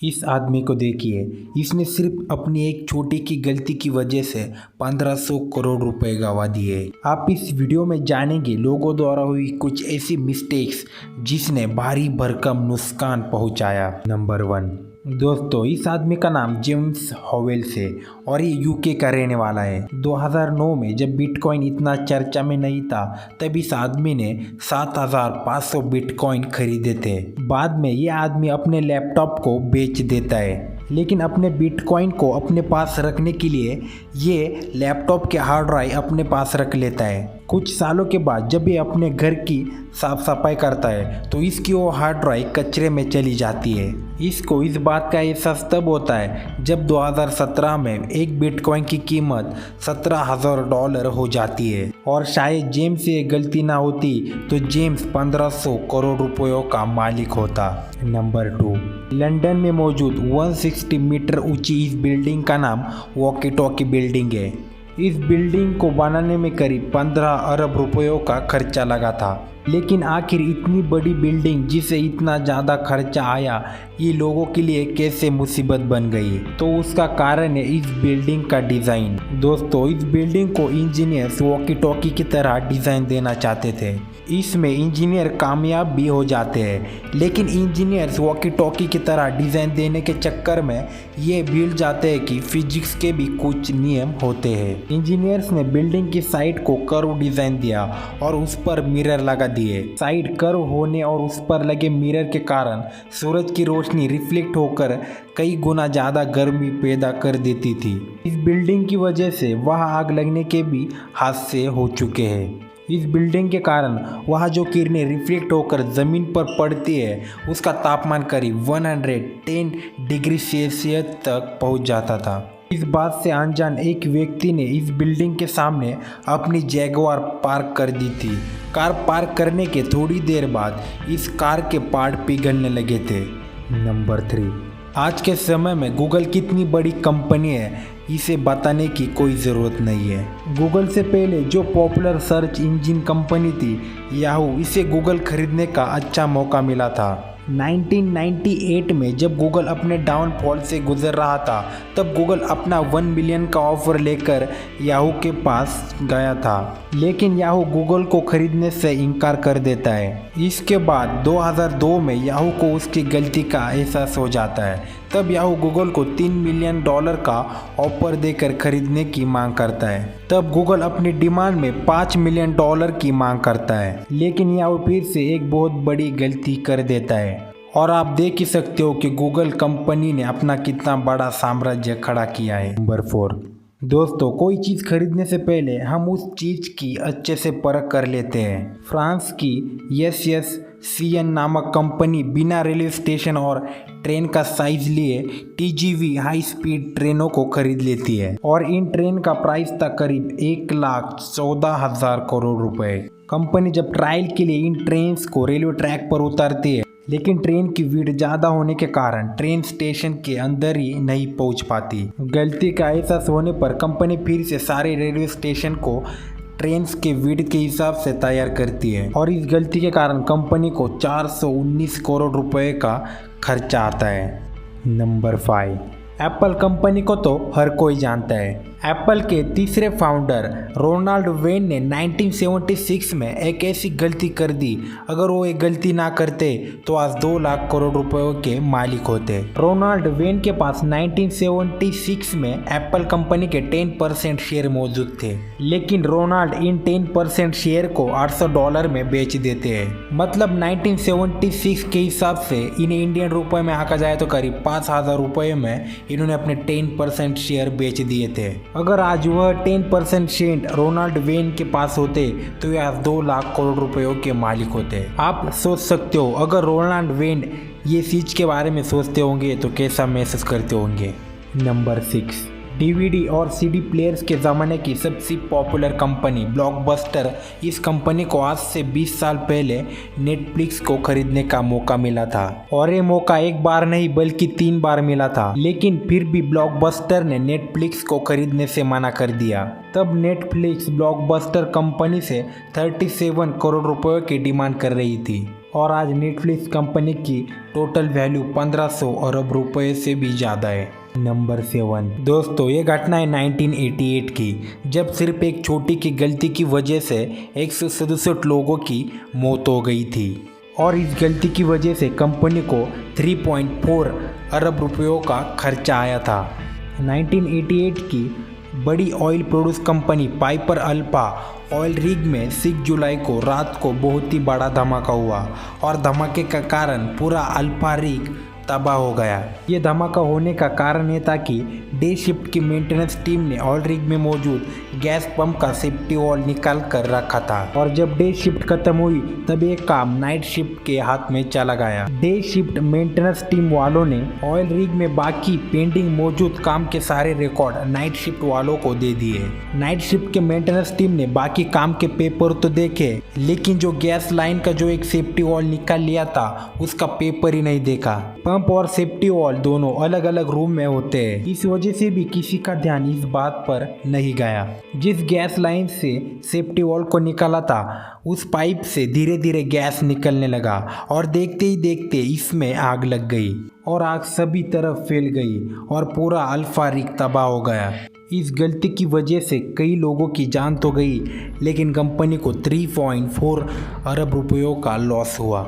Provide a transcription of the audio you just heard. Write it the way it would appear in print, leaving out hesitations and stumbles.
इस आदमी को देखिए, इसने सिर्फ अपनी एक छोटी की गलती की वजह से 1500 करोड़ रुपए गंवा दिए। आप इस वीडियो में जानेंगे लोगों द्वारा हुई कुछ ऐसी मिस्टेक्स जिसने भारी भरकम नुकसान पहुंचाया। नंबर 1, दोस्तों इस आदमी का नाम जेम्स हॉवेल्स है और ये यूके का रहने वाला है। 2009 में जब बिटकॉइन इतना चर्चा में नहीं था तब इस आदमी ने 7500 बिटकॉइन खरीदे थे। बाद में ये आदमी अपने लैपटॉप को बेच देता है, लेकिन अपने बिटकॉइन को अपने पास रखने के लिए ये लैपटॉप के हार्ड ड्राइव अपने पास रख लेता है। कुछ सालों के बाद जब ये अपने घर की साफ सफाई करता है तो इसकी वो हार्ड ड्राइव कचरे में चली जाती है। इसको इस बात का एहसास तब होता है जब 2017 में एक बिटकॉइन की कीमत $17,000 हो जाती है, और शायद जेम्स से गलती ना होती तो जेम्स 1500 करोड़ रुपयों का मालिक होता। नंबर 2, लंदन में मौजूद 160 मीटर ऊंची इस बिल्डिंग का नाम वॉकी टॉकी बिल्डिंग है। इस बिल्डिंग को बनाने में करीब 15 अरब रुपयों का खर्चा लगा था, लेकिन आखिर इतनी बड़ी बिल्डिंग जिसे इतना ज़्यादा खर्चा आया ये लोगों के लिए कैसे मुसीबत बन गई, तो उसका कारण है इस बिल्डिंग का डिज़ाइन। दोस्तों इस बिल्डिंग को इंजीनियर्स वॉकी टॉकी की तरह डिज़ाइन देना चाहते थे। इसमें इंजीनियर कामयाब भी हो जाते हैं, लेकिन इंजीनियर्स वॉकी टॉकी की तरह डिज़ाइन देने के चक्कर में ये भूल जाते हैं कि फिजिक्स के भी कुछ नियम होते हैं। इंजीनियर्स ने बिल्डिंग की साइड को कर्व डिज़ाइन दिया और उस पर मिरर लगा दिए। साइड कर्व होने और उस पर लगे मिरर के कारण सूरज की रोशनी रिफ्लेक्ट होकर कई गुना ज़्यादा गर्मी पैदा कर देती थी। इस बिल्डिंग की वजह से वहाँ आग लगने के भी हादसे हो चुके हैं। इस बिल्डिंग के कारण वहाँ जो किरणें रिफ्लेक्ट होकर ज़मीन पर पड़ती है उसका तापमान करीब 110 डिग्री सेल्सियस तक पहुँच जाता था। इस बात से अनजान एक व्यक्ति ने इस बिल्डिंग के सामने अपनी जैगुआर पार्क कर दी थी। कार पार्क करने के थोड़ी देर बाद इस कार के पार्ट पिघलने लगे थे। नंबर 3, आज के समय में गूगल कितनी बड़ी कंपनी है इसे बताने की कोई ज़रूरत नहीं है। गूगल से पहले जो पॉपुलर सर्च इंजन कंपनी थी याहू, इसे गूगल खरीदने का अच्छा मौका मिला था। 1998 में जब गूगल अपने डाउनफॉल से गुजर रहा था तब गूगल अपना 1 मिलियन का ऑफर लेकर याहू के पास गया था, लेकिन याहू गूगल को खरीदने से इनकार कर देता है। इसके बाद 2002 में याहू को उसकी गलती का एहसास हो जाता है। तब याहू गूगल को $3 मिलियन का ऑफर देकर खरीदने की मांग करता है। तब गूगल अपनी डिमांड में $5 मिलियन की मांग करता है, लेकिन याहू फिर से एक बहुत बड़ी गलती कर देता है। और आप देख ही सकते हो कि गूगल कंपनी ने अपना कितना बड़ा साम्राज्य खड़ा किया है। नंबर 4, दोस्तों कोई चीज़ खरीदने से पहले हम उस चीज़ की अच्छे से परख कर लेते हैं। फ्रांस की SSCN नामक कंपनी बिना रेलवे स्टेशन और ट्रेन का साइज लिए TGV हाई स्पीड ट्रेनों को खरीद लेती है, और इन ट्रेन का प्राइस था करीब 1,14,000 करोड़ रुपए। कंपनी जब ट्रायल के लिए इन ट्रेन्स को रेलवे ट्रैक पर उतारती है, लेकिन ट्रेन की भीड़ ज़्यादा होने के कारण ट्रेन स्टेशन के अंदर ही नहीं पहुंच पाती। गलती का एहसास होने पर कंपनी फिर से सारे रेलवे स्टेशन को ट्रेन के भीड़ के हिसाब से तैयार करती है, और इस गलती के कारण कंपनी को 419 करोड़ रुपए का खर्चा आता है। नंबर 5, एप्पल कंपनी को तो हर कोई जानता है। एप्पल के तीसरे फाउंडर रोनाल्ड वेन ने 1976 में एक ऐसी गलती कर दी, अगर वो एक गलती ना करते तो आज 2 लाख करोड़ रुपयों के मालिक होते। रोनाल्ड वेन के पास 1976 में एप्पल कंपनी के 10% शेयर मौजूद थे, लेकिन रोनाल्ड इन 10% शेयर को $800 में बेच देते हैं। मतलब 1976 के हिसाब से इन्हें इंडियन रुपए में आका जाए तो करीब 5,000 रुपये में इन्होंने अपने 10% शेयर बेच दिए थे। अगर आज वह 10% शेयर रोनाल्ड वेन के पास होते तो ये आज 2 लाख करोड़ रुपयों के मालिक होते। आप सोच सकते हो अगर रोनाल्ड वेन ये चीज़ के बारे में सोचते होंगे तो कैसा महसूस करते होंगे। नंबर 6, DVD और CD प्लेयर्स के ज़माने की सबसे पॉपुलर कंपनी ब्लॉकबस्टर, इस कंपनी को आज से 20 साल पहले नेटफ्लिक्स को खरीदने का मौका मिला था, और ये मौका एक बार नहीं बल्कि 3 बार मिला था, लेकिन फिर भी ब्लॉकबस्टर ने नेटफ्लिक्स को खरीदने से मना कर दिया। तब नेटफ्लिक्स ब्लॉकबस्टर कंपनी से 37 करोड़ रुपयों की डिमांड कर रही थी, और आज नेटफ्लिक्स कंपनी की टोटल वैल्यू 1500 अरब रुपए से भी ज़्यादा है। नंबर 7 दोस्तों, ये घटना है 1988 की, जब सिर्फ एक छोटी की गलती की वजह से 167 लोगों की मौत हो गई थी और इस गलती की वजह से कंपनी को 3.4 अरब रुपयों का खर्चा आया था। 1988 की बड़ी oil produce company Piper alpha oil rig में 6 जुलाई को रात को बहुत ही बड़ा धमाका हुआ और धमाके का कारण पूरा अल्फा रिग तबाह हो गया। ये धमाका होने का कारण ये था कि डे शिफ्ट की मेंटेनेंस टीम ने ऑयल रिग में मौजूद गैस पंप का सेफ्टी वॉल्व निकाल कर रखा था और जब डे शिफ्ट खत्म हुई तब ये काम नाइट शिफ्ट के हाथ में चला गया। डे शिफ्ट मेंटेनेंस टीम वालों ने ऑयल रिग में बाकी पेंडिंग मौजूद काम के सारे रिकॉर्ड नाइट शिफ्ट वालों को दे दिए। नाइट शिफ्ट के मेंटेनेंस टीम ने बाकी काम के पेपर तो देखे, लेकिन जो गैस लाइन का जो एक सेफ्टी वॉल्व निकाल लिया था उसका पेपर ही नहीं देखा। पंप और सेफ्टी वॉल्व दोनों अलग अलग रूम में होते हैं, इस वजह से भी किसी का ध्यान इस बात पर नहीं गया। जिस गैस लाइन से सेफ्टी वॉल्व को निकाला था उस पाइप से धीरे धीरे गैस निकलने लगा और देखते ही देखते इसमें आग लग गई और आग सभी तरफ फैल गई और पूरा अल्फा रिग तबाह हो गया। इस गलती की वजह से कई लोगों की जान तो गई, लेकिन कंपनी को 3.4 अरब रुपयों का लॉस हुआ।